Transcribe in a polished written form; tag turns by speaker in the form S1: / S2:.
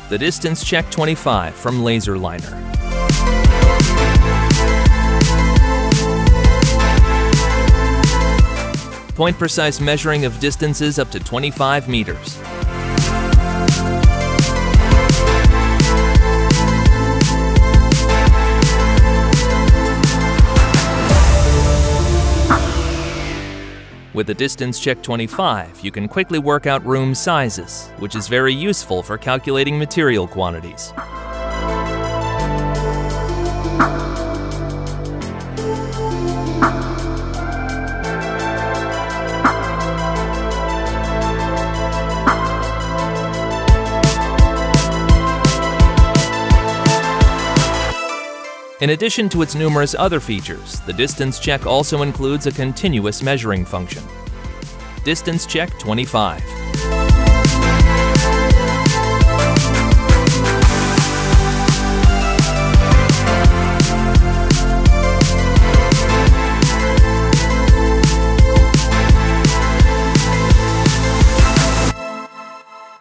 S1: The DistanceCheck 25 from LaserLiner. Point-precise measuring of distances up to 25 meters. With the DistanceCheck 25, you can quickly work out room sizes, which is very useful for calculating material quantities. In addition to its numerous other features, the DistanceCheck also includes a continuous measuring function. DistanceCheck 25.